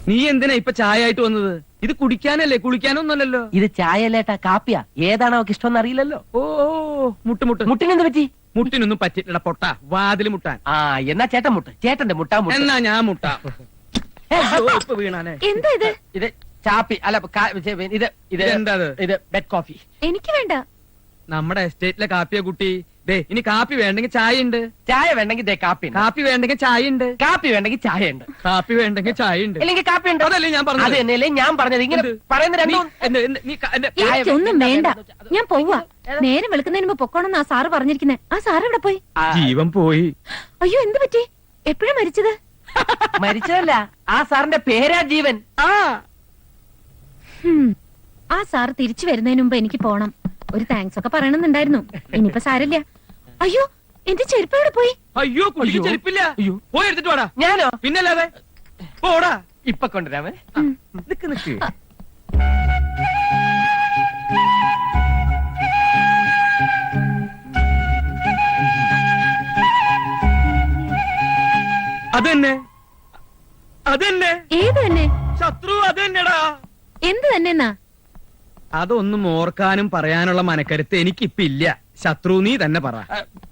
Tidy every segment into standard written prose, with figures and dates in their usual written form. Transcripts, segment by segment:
നീ എന്തിനാ ഇപ്പൊ ചായ ആയിട്ട് വന്നത്? ഇത് കുടിക്കാനല്ലേ, കുളിക്കാനൊന്നല്ലോ. ഇത് ചായല്ലേട്ടാ, കാപ്പിയാ. ഏതാണ് അവർക്ക് ഇഷ്ടം അറിയില്ലല്ലോ. ഓ മുട്ട് മുട്ടിനെന്ത് പറ്റി? മുട്ടിനൊന്നും പറ്റില്ല പൊട്ട, വാതില് മുട്ടാൻ. ആ എന്നാ ചേട്ടൻ മുട്ട്, ചേട്ടന്റെ മുട്ടാ മുട്ട. എന്നാ ഞാൻ മുട്ട. ഇപ്പൊ വീണാനെ. എന്താ ഇത്? ഇത് ചാപ്പി അല്ല, ഇത് ഇത് എന്താ ഇത് ബെഡ് കോഫി. എനിക്ക് വേണ്ട. നമ്മുടെ എസ്റ്റേറ്റിലെ കാപ്പിയെ കുട്ടി. ദേ ഇനി കാപ്പി വേണ്ടെങ്കിൽ ചായ ഉണ്ട്. ചായ വേണ്ടെങ്കിൽ ദേ കാപ്പി ഉണ്ട്. കാപ്പി വേണ്ടെങ്കിൽ ചായ ഉണ്ട്. കാപ്പി വേണ്ടെങ്കിൽ ചായ ഉണ്ട്. കാപ്പി വേണ്ടെങ്കിൽ ചായ ഉണ്ട്. അല്ലെങ്കിൽ കാപ്പി ഉണ്ട്. അതല്ലേ ഞാൻ പറഞ്ഞത്. അത് തന്നെയല്ലേ ഞാൻ പറഞ്ഞത്. ഇങ്ങനെ പറയുന്ന രണ്ടും. എനിക്കൊന്നും വേണ്ട, ഞാൻ പോവാ. നേരം വെളുക്കുന്നതിന് മുമ്പ് പൊക്കോണെന്ന് ആ സാറ് പറഞ്ഞിരിക്കുന്നെ. ആ സാറ് ഇവിടെ പോയി. ജീവൻ പോയി. അയ്യോ, എന്ത് പറ്റി? എപ്പോഴാ മരിച്ചത്? മരിച്ചതല്ല, ആ സാറിന്റെ പേരാ ജീവൻ. ആ സാറ് തിരിച്ചു വരുന്നതിന് മുമ്പ് എനിക്ക് പോണം. ഒരു താങ്ക്സ് ഒക്കെ പറയണമെന്നുണ്ടായിരുന്നു. ഇനിയിപ്പോ സാരല്ല. അയ്യോ, എന്റെ ചെരുപ്പ് എവിടെ പോയി? അയ്യോ, കുട്ടിക്ക് ചെരുപ്പില്ല. പോയി എടുത്തിട്ട് വാടാ. ഞാനോ? പിന്നല്ലാതെ പോടാ. ഇപ്പൊ കൊണ്ടുവരാമേ. നിക്ക് അതന്നെ. ഏത് തന്നെ? ശത്രു അതന്നെടാ. എന്ത് തന്നെന്നാ? അതൊന്നും ഓർക്കാനും പറയാനുള്ള മനക്കരുത്ത് എനിക്കിപ്പില്ല. ശത്രു നീ തന്നെ പറ.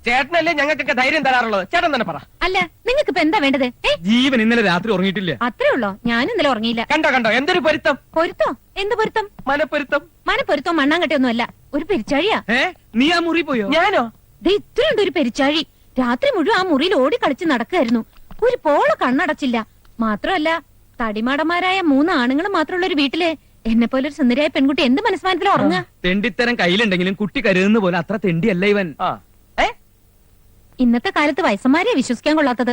ചേട്ടനല്ലേ ഞങ്ങൾക്കൊക്കെ ധൈര്യം തരാറുള്ളത്, ചേട്ടൻ തന്നെ പറ. അല്ല, നിങ്ങൾക്ക് ഇപ്പൊ എന്താ വേണ്ടത്? ജീവൻ ഇന്നലെ രാത്രി ഉറങ്ങിയിട്ടില്ല. അത്രേ ഉള്ളോ? ഞാൻ ഇന്നലെ ഉറങ്ങിയില്ല. കണ്ടോ എന്തൊരു പൊരുത്തം. പൊരുത്തോ? എന്ത് പൊരുത്തം? മനപ്പൊരുത്തം. മനപ്പൊരുത്തോ മണ്ണാങ്കട്ടിയൊന്നും അല്ല, ഒരു പെരിച്ചാഴിയാ. നീ ആ മുറി പോയോ? ഞാനോ? ഇത്രയുണ്ട് ഒരു പെരിച്ചാഴി. രാത്രി മുഴുവൻ ആ മുറിയിൽ ഓടി കളിച്ച് നടക്കായിരുന്നു. ഒരു പോള കണ്ണടച്ചില്ല. മാത്രമല്ല, തടിമാടന്മാരായ 3 ആണുങ്ങൾ മാത്രമുള്ള ഒരു വീട്ടിലെ എന്നെ പോലെ ഒരു സുന്ദരിയായ പെൺകുട്ടി എന്ത് മനസ്മാനത്തിലും ഉറങ്ങുക? തെണ്ടിത്തരം കയ്യിലുണ്ടെങ്കിലും കുട്ടി കരുതുന്ന പോലെ അത്ര തെണ്ടിയല്ല ഇവൻ. ഇന്നത്തെ കാലത്ത് വയസ്സന്മാരെ വിശ്വസിക്കാൻ കൊള്ളാത്തത്.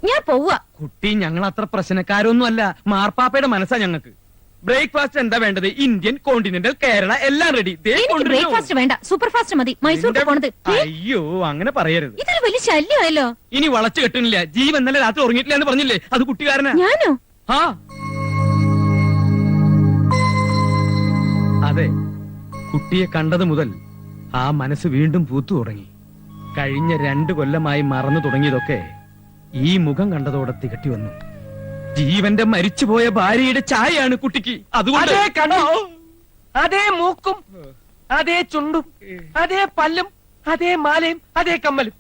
ഞാൻ പോവാ. കുട്ടി ഞങ്ങൾ അത്ര പ്രശ്നക്കാരൊന്നും അല്ല. മാർപ്പാപ്പയുടെ മനസ്സാ ഞങ്ങൾക്ക്. ബ്രേക്ക്ഫാസ്റ്റ് എന്താ വേണ്ടത്? ഇന്ത്യൻ, കോണ്ടിനെന്റൽ, കേരള എല്ലാം റെഡി. ബ്രേക്ക്ഫാസ്റ്റ് വേണ്ട, സൂപ്പർ ഫാസ്റ്റ് മതി. മൈസൂർ പോണത്. അയ്യോ, അങ്ങനെ പറയരുത്. ഇതൊരു വലിയ ശല്യമായല്ലോ. ഇനി വളച്ചു കെട്ടുന്നില്ല. ജീവൻ ഇന്നലെ രാത്രി ഉറങ്ങിയിട്ടില്ല എന്ന് പറഞ്ഞില്ലേ? അത് കുട്ടിക്കാരനാ. ഞാനോ? അതെ, കുട്ടിയെ കണ്ടത് മുതൽ ആ മനസ്സ് വീണ്ടും പൂത്തു തുടങ്ങി. കഴിഞ്ഞ 2 കൊല്ലമായി മറന്നു തുടങ്ങിയതൊക്കെ ഈ മുഖം കണ്ടതോടെ തികട്ടി വന്നു. ജീവന്റെ മരിച്ചുപോയ ഭാര്യയുടെ ചായയാണ് കുട്ടിക്ക്. അതുകൊണ്ട് അതേ മൂക്കും, അതേ ചുണ്ടും, അതേ പല്ലും, അതേ മാലയും, അതേ കമ്മലും.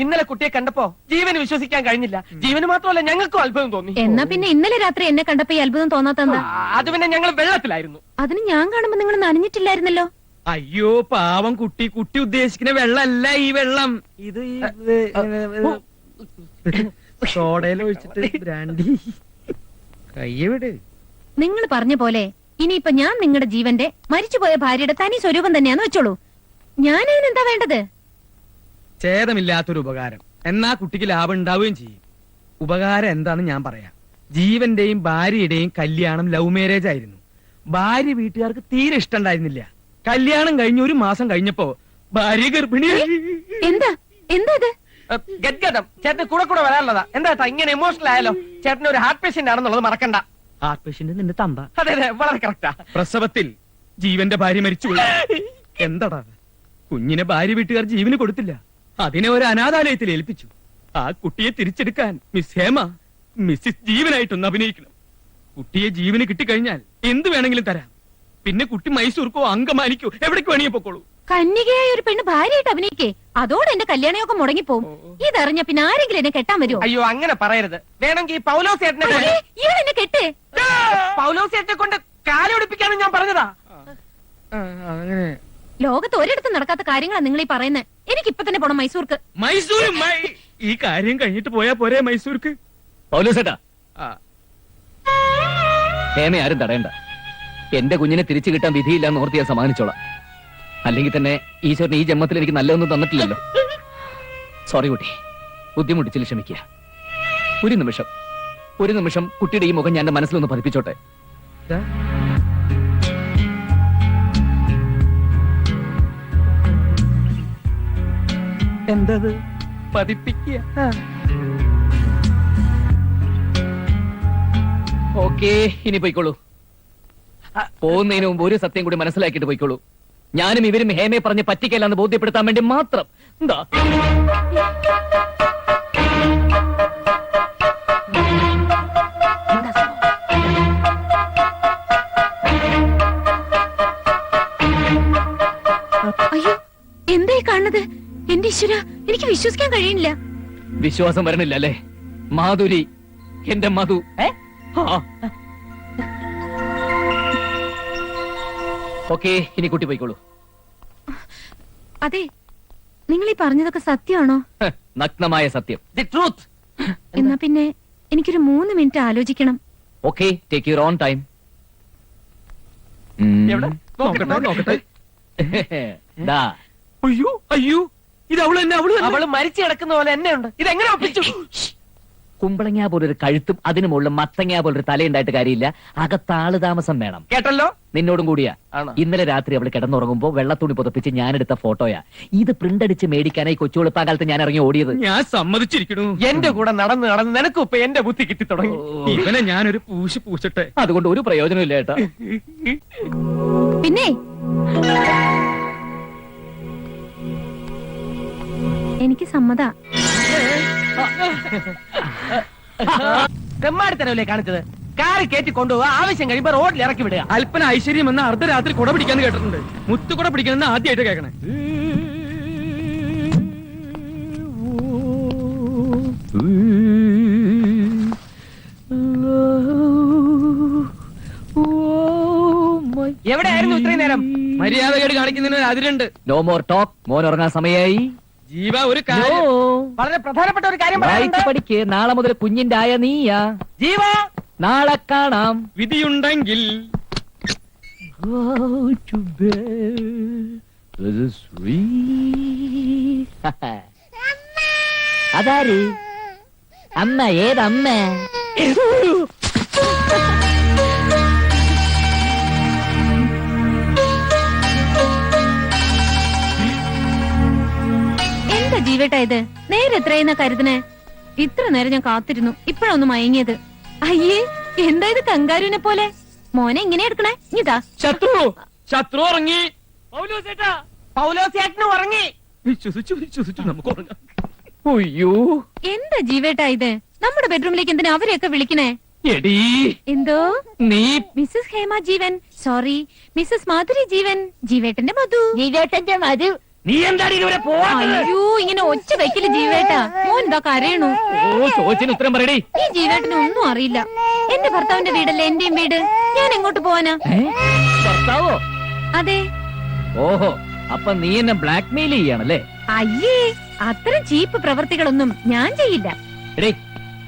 ഇന്നലെ കുട്ടിയെ കണ്ടപ്പോ ജീവന് വിശ്വസിക്കാൻ കഴിഞ്ഞില്ല. ജീവന് മാത്രമല്ല, ഞങ്ങൾക്കും അത്ഭുതം തോന്നി. എന്നാ പിന്നെ ഇന്നലെ രാത്രി എന്നെ കണ്ടപ്പോ ഈ അത്ഭുതം തോന്നാത്തെന്താ? അത് പിന്നെ ഞങ്ങൾ വെള്ളത്തിലായിരുന്നു. അതിന് ഞാൻ കാണുമ്പോ നിങ്ങൾ നനഞ്ഞിട്ടില്ലായിരുന്നല്ലോ. അയ്യോ പാവം കുട്ടി. കുട്ടി ഉദ്ദേശിക്കുന്ന വെള്ളമല്ല ഈ വെള്ളം. ഇത് സോഡയിൽ ഒഴിച്ചിട്ട് ബ്രാൻഡി. കയ്യവിട്. നിങ്ങൾ പറഞ്ഞ പോലെ ഇനിയിപ്പൊ ഞാൻ നിങ്ങളുടെ ജീവന്റെ മരിച്ചുപോയ ഭാര്യയുടെ തനി സ്വരൂപം തന്നെയാന്ന് വെച്ചോളൂ. ഞാൻ അതിനെന്താ വേണ്ടത്? ഛേദമില്ലാത്തൊരു ഉപകാരം. എന്നാ കുട്ടിക്ക് ലാഭം ഉണ്ടാവുകയും ചെയ്യും. ഉപകാരം എന്താണെന്ന് ഞാൻ പറയാം. ജീവന്റെയും ഭാര്യയുടെയും കല്യാണം ലവ് മാരേജ് ആയിരുന്നു. ഭാര്യ വീട്ടുകാർക്ക് തീരെ ഇഷ്ടണ്ടായിരുന്നില്ല. കല്യാണം കഴിഞ്ഞ് 1 മാസം കഴിഞ്ഞപ്പോ ഭാര്യ ഗർഭിണി. എന്താ എന്താ ഇത്? ഗദ്ഗതം. ചേട്ടന് കൂടെ വരാനുള്ളതാ. എന്താ ഇങ്ങനെ ഇമോഷണൽ ആയാലോ? ചേട്ടന് ഒരു ഹാർട്ട് പേഷ്യന്റ് ആണെന്നുള്ളത് മറക്കണ്ട. ഹാർട്ട് പേഷ്യന്റ് നിന്റെ തന്ത. അതെ, വളരെ കറക്റ്റാ. പ്രസവത്തിൽ ജീവന്റെ ഭാര്യ മരിച്ചുപോയി. എന്താടാ, കുഞ്ഞിനെ ഭാര്യ വീട്ടുകാർ ജീവന് കൊടുത്തില്ല. അതിനെ ഒരു അനാഥാലയത്തിൽ ഏൽപ്പിച്ചു. ആ കുട്ടിയെ തിരിച്ചെടുക്കാൻ മിസ് ഹേമ മിസ്സിസ് ജീവനായിട്ടൊന്ന് അഭിനയിക്കണം. കുട്ടിയെ ജീവന് കിട്ടിക്കഴിഞ്ഞാൽ എന്ത് വേണമെങ്കിലും തരാം. പിന്നെ കുട്ടി മൈസൂർക്കോ അങ്കമാലിക്കോ എവിടേക്ക് വേണമെങ്കിൽ പൊക്കോളൂ. കന്യകയായ ഒരു പെണ്ണ് ഭാര്യയായിട്ട് അഭിനയിക്കേ, അതോടെ എന്റെ കല്യാണമൊക്കെ മുടങ്ങിപ്പോവും. ഇതറിഞ്ഞ പിന്നെ ആരെങ്കിലും എന്നെ കെട്ടാൻ വരുമോ? അയ്യോ, അങ്ങനെ പറയരുത്. വേണമെങ്കിൽ പൗലോസ് ചേട്ടനെ എന്നെ കെട്ടേ. പൗലോസ് ചേട്ടനെ കൊണ്ട് കാലൊടിപ്പിക്കാനും ഞാൻ പറഞ്ഞതാ. അങ്ങനെ ലോകത്ത് ഒരിടത്തും നടക്കാത്ത കാര്യങ്ങളാണ് നിങ്ങൾ ഈ പറയുന്നത്. എനിക്ക് ഇപ്പൊ തന്നെ പോണം മൈസൂർക്ക്. മൈസൂർ ഈ കാര്യം കഴിഞ്ഞിട്ട് പോയാ പോരെ മൈസൂർക്ക്? പൗലോസേട്ടാ, ഹേമ ആരും തടയണ്ട. എന്റെ കുഞ്ഞിനെ തിരിച്ചു കിട്ടാൻ വിധിയില്ലാന്ന് ഓർത്ത് ഞാൻ സമാധാനിച്ചോളാം. അല്ലെങ്കിൽ തന്നെ ഈശ്വരൻ ഈ ജന്മത്തിൽ എനിക്ക് നല്ലതൊന്നും തന്നിട്ടില്ലല്ലോ. സോറി കുട്ടി, ബുദ്ധിമുട്ടിച്ചിൽ ക്ഷമിക്കുക. ഒരു നിമിഷം കുട്ടിയുടെ ഈ മുഖം ഞാൻ എന്റെ മനസ്സിലൊന്ന് പതിപ്പിച്ചോട്ടെ. എന്തത് പതിപ്പിക്കുക? ഓക്കേ, ഇനി പോയിക്കോളൂ. പോകുന്നതിന് മുമ്പ് ഒരു സത്യം കൂടി മനസ്സിലാക്കിയിട്ട് പോയിക്കോളൂ. ഞാനും ഇവരും ഹേമയെ പറഞ്ഞ് പറ്റിക്കല്ലെന്ന് ബോധ്യപ്പെടുത്താൻ വേണ്ടി മാത്രം. എന്താ അയ്യോ എന്തായി കാണുന്നത്? എന്റെ ഈശ്വര, എനിക്ക് വിശ്വസിക്കാൻ കഴിയുന്നില്ല. വിശ്വാസം വരണില്ല അല്ലേ? മാധുരി, എന്റെ മധു. ഓക്കെ, ഇനി കുട്ടി പോയിക്കോളൂ. അതെ, നിങ്ങൾ ഈ പറഞ്ഞതൊക്കെ സത്യമാണോ? നഗ്നമായ സത്യം. The truth. എന്നാ പിന്നെ എനിക്കൊരു 3 മിനിറ്റ് ആലോചിക്കണം. Okay, take your own time. എവിടെ? നോക്കട്ടെ. ദാ, അയ്യോ അയ്യോ, ഇത് അവള് തന്നെ, അവള് തന്നെ. അവള് മരിച്ചു കിടക്കുന്ന പോലെ എന്നെ ഉണ്ട്. ഇതെങ്ങനെ ഒപ്പിച്ചു? കുമ്പളങ്ങ പോലൊരു കഴുത്തും അതിനു മുകളിൽ മത്തങ്ങ പോലൊരു തലയുണ്ടായിട്ട് കാര്യമില്ല. അകത്താള് താമസം വേണം. കേട്ടല്ലോ. നിന്നോടും കൂടിയാ. ആണോ? ഇന്നലെ രാത്രി അവൾ കിടന്നുറങ്ങുമ്പോ വെള്ളത്തുണി പുതപ്പിച്ച് ഞാനെടുത്ത ഫോട്ടോയാ ഇത്. പ്രിന്റ് അടിച്ച് മേടിക്കാനായി കൊച്ചുവെളുപ്പാൻ കാലത്ത് ഞാൻ ഇറങ്ങി ഓടിയത്. ഞാൻ സമ്മതിച്ചിരിക്കണു. എന്റെ കൂടെ നടന്ന് നിനക്കും ഇപ്പൊ എന്റെ ബുദ്ധി കിട്ടി തുടങ്ങി. ഇവനെ ഞാനൊരു പൂശട്ടെ. അതുകൊണ്ട് ഒരു പ്രയോജനമില്ല ഏട്ടാ. പിന്നെ എനിക്ക് സമ്മത. തെമ്മാടിത്തരവല്ലേ കാണിച്ചത്? കാറ് കയറ്റി കൊണ്ടുപോവുക, ആവശ്യം കഴിയുമ്പോ റോഡിൽ ഇറക്കി വിടുക. അല്പന ഐശ്വര്യം എന്ന അർദ്ധരാത്രി കുട പിടിക്കാന്ന് കേട്ടിട്ടുണ്ട്. മുത്തു കുട പിടിക്കണമെന്ന് ആദ്യമായിട്ട് കേൾക്കണേ. എവിടെയായിരുന്നു ഇത്രയും നേരം? മര്യാദകേട് കാണിക്കുന്നതിന് അതിരുണ്ട്. No more talk. മോൻ ഉറങ്ങാൻ സമയായി. ജീവ, ഒരു കാര്യം. വളരെ പ്രധാനപ്പെട്ട ഒരു കാര്യം വായിച്ച് പറയാനുണ്ട്. പഠിക്ക്. നാളെ മുതൽ കുഞ്ഞിന്റെ ആയ നീയാ. ജീവ, നാളെ കാണാം. വിധിയുണ്ടെങ്കിൽ അതാര്? അമ്മ? ഏതമ്മ? എന്താ ജീവേട്ടാ ഇത്? നേരെ എത്രയെന്ന കരുതനെ? ഇത്ര നേരം ഞാൻ കാത്തിരുന്നു, ഇപ്പഴൊന്ന് മയങ്ങിയത്. അയ്യേ, എന്താ ഇത് കങ്കാരുവിനെ പോലെ? മോനെ ഇങ്ങനെ എടുക്കണേ? ഇതാ ശത്രു ഉറങ്ങി. പൗലോസിയാറ്റിന് ഉറങ്ങി. വിശ്വസിച്ചു നമുക്ക് ഉറങ്ങാം. അയ്യോ, എന്താ ജീവേട്ടാ ഇത്? നമ്മുടെ ബെഡ്റൂമിലേക്ക് എന്തിനാ അവരെയൊക്കെ വിളിക്കണേ? എടീ, എന്തോ? നീ മിസ്സസ് ഹേമ ജീവൻ, സോറി മിസ്സസ് മാധുരി ജീവൻ, ജീവേട്ടന്റെ മധു. ജീവേട്ടന്റെ മധു. നീ എന്താണ് ഇതുവരെ പോവാത്തത്? അയ്യോ, ഇങ്ങനെ ഒച്ച വെക്കില്ല ജീവേട്ടാ. മോൻ എന്താ കരയണു? ഓ, ചോദിച്ചിന് ഉത്തരം പറയടി. ഈ ജീവേട്ടന് ഒന്നും അറിയില്ല. എന്റെ ഭർത്താവിന്റെ വീടല്ലേ എന്റെയും വീട്. ഞാൻ എങ്ങോട്ട് പോവാനാ? ഭർത്താവോ? അതെ. ഓഹോ, അപ്പൊ നീ എന്നെ ബ്ലാക്ക് മെയിൽ ചെയ്യാണല്ലേ? അയ്യേ, അത്തരം ചീപ്പ് പ്രവർത്തികളൊന്നും ഞാൻ ചെയ്യില്ല. എടേ,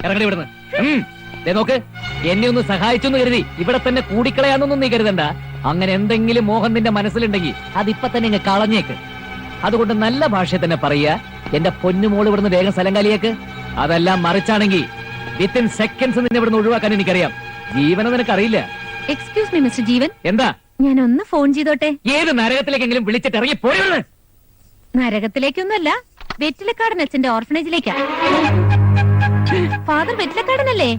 ഇറങ്ങടി ഇവിടുന്ന്. ദേ നോക്ക്, എന്നെ ഒന്ന് സഹായിച്ചെന്ന് കരുതി ഇവിടെ തന്നെ കൂടിക്കളയാന്നൊന്നും നീ കരുതണ്ട. അങ്ങനെ എന്തെങ്കിലും മോഹം നിന്റെ മനസ്സിലുണ്ടെങ്കിൽ അതിപ്പൊ തന്നെ ഇങ്ങ് കളഞ്ഞേക്ക്. അതുകൊണ്ട് നല്ല ഭാഷയിൽ തന്നെ പറയാ, എന്റെ പൊന്നുമോള് ഇവിടുന്ന് വേഗം സ്ഥലം കാലിയേക്ക്. അതെല്ലാം മറിച്ചാണെങ്കിൽ വിത്തിൻ സെക്കൻഡ്സ് നിന്നെ ഇവിടുന്ന് ഒഴിവാക്കാൻ എനിക്കറിയാം. ജീവനം നിനക്കറിയില്ല. എക്സ്ക്യൂസ് മീ മിസ്റ്റർ ജീവൻ, എന്താ? ഞാൻ ഒന്ന് ഫോൺ ചെയ്തോട്ടെ? ഏത് നരകത്തിലേക്കെങ്കിലും വിളിച്ചിട്ട് ഇറങ്ങി പോരുന്നത്? നരകത്തിലേക്കൊന്നുമല്ല, വെറ്റിലക്കാടൻ അച്ഛന്റെ ഓർഫനേജിലേക്കാ. ഫാദർ വെറ്റിലക്കാടനല്ലേ?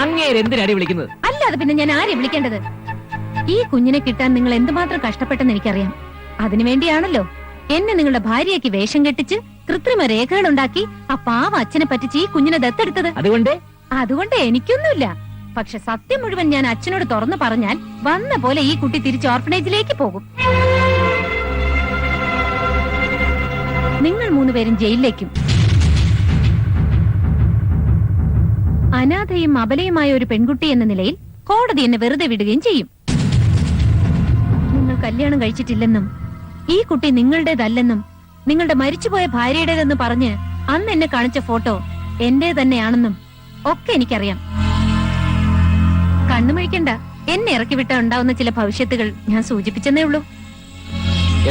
അങ്ങേര് എന്തിനാടി വിളിക്കുന്നത്? അല്ലാതെ പിന്നെ ഞാൻ ആരെ വിളിക്കേണ്ടത്? ഈ കുഞ്ഞിനെ കിട്ടാൻ നിങ്ങൾ എന്തുമാത്രം കഷ്ടപ്പെട്ടെന്ന് എനിക്കറിയാം. അതിനുവേണ്ടിയാണല്ലോ എന്നെ നിങ്ങളുടെ ഭാര്യയ്ക്ക് വേഷം കെട്ടിച്ച് കൃത്രിമ രേഖകൾ ഉണ്ടാക്കി ആ പാവ അച്ഛനെ പറ്റിച്ച് ഈ കുഞ്ഞിനെ ദത്തെടുത്തത്. അതുകൊണ്ട് എനിക്കൊന്നുമില്ല. പക്ഷെ സത്യം മുഴുവൻ ഞാൻ അച്ഛനോട് തുറന്നു പറഞ്ഞാൽ വന്ന പോലെ ഈ കുട്ടി തിരിച്ച് ഓർഫനേജിലേക്ക് പോകും. നിങ്ങൾ 3 പേരും ജയിലിലേക്കും. അനാഥയും അബലയുമായ ഒരു പെൺകുട്ടി എന്ന നിലയിൽ കോടതി എന്നെ വെറുതെ വിടുകയും ചെയ്യും. നിങ്ങൾ കല്യാണം കഴിച്ചിട്ടില്ലെന്നും ഈ കുട്ടി നിങ്ങളുടേതല്ലെന്നും നിങ്ങളുടെ മരിച്ചുപോയ ഭാര്യയുടേതെന്ന് പറഞ്ഞ് അന്ന് എന്നെ കാണിച്ച ഫോട്ടോ എന്റെ തന്നെയാണെന്നും ഒക്കെ എനിക്കറിയാം. കണ്ണുമഴിക്കണ്ട, എന്നെ ഇറക്കി വിട്ട ഉണ്ടാവുന്ന ചില ഭവിഷ്യത്തുകൾ ഞാൻ സൂചിപ്പിച്ചെന്നേ ഉള്ളൂ.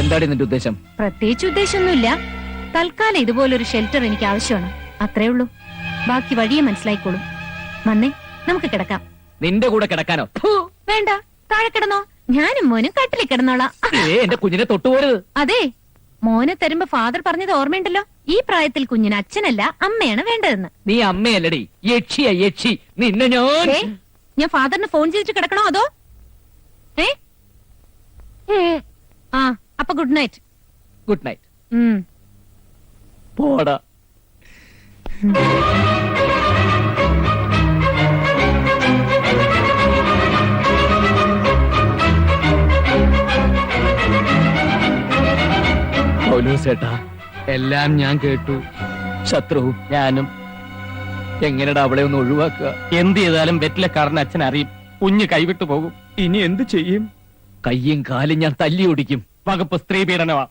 എന്താണ് നിന്റെ ഉദ്ദേശം? പ്രത്യേകിച്ച് ഉദ്ദേശമൊന്നുമില്ല. തൽക്കാലം ഇതുപോലൊരു ഷെൽട്ടർ എനിക്ക് ആവശ്യമാണ്, അത്രേ ഉള്ളൂ. ബാക്കി വഴിയെ മനസ്സിലായിക്കോളും. വന്നേ, നമുക്ക് കിടക്കാം. നിന്റെ കൂടെ കിടക്കാനോ? വേണ്ട, താഴെ കിടന്നോ. ഞാനും മോനും കട്ടിലിൽ കിടന്നോളാം. എന്റെ കുഞ്ഞിനെ തൊട്ടുപോരുത്. അതെ, മോനെ തരുമ്പോ ഫാദർ പറഞ്ഞത് ഓർമ്മയുണ്ടല്ലോ, ഈ പ്രായത്തിൽ കുഞ്ഞിന് അച്ഛനല്ല അമ്മയാണ് വേണ്ടതെന്ന്. നീ അമ്മയല്ലടി, യക്ഷിയാ യക്ഷി. നിന്നെ ഞാൻ ഫാദറിന് ഫോൺ ചെയ്തിട്ട് കിടക്കണോ അതോ ആ അപ്പൊ ഗുഡ് നൈറ്റ്. Good night. ഉം. പോടാ. പൗലോസേട്ടാ, എല്ലാം ഞാൻ കേട്ടു. ശത്രു ഞാനും എങ്ങനെടാ അവളെ ഒന്ന് ഒഴിവാക്കുക? എന്ത് ചെയ്താലും വെറ്റിലക്കാരന് അച്ഛൻ അറിയും, കുഞ്ഞ് കൈവിട്ടു പോകും. ഇനി എന്ത് ചെയ്യും? കയ്യും കാലും ഞാൻ തല്ലി ഓടിക്കും. വകുപ്പ് സ്ത്രീ പീഡനമാ.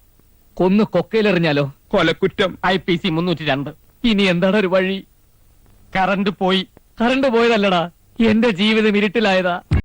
കൊന്ന് കൊക്കയിലെറിഞ്ഞാലോ? കൊലക്കുറ്റം. IPC 302. ഇനി എന്താണ് ഒരു വഴി? കറണ്ട് പോയി. കറണ്ട് പോയതല്ലടാ, എന്റെ ജീവിതം ഇരുട്ടിലായതാ.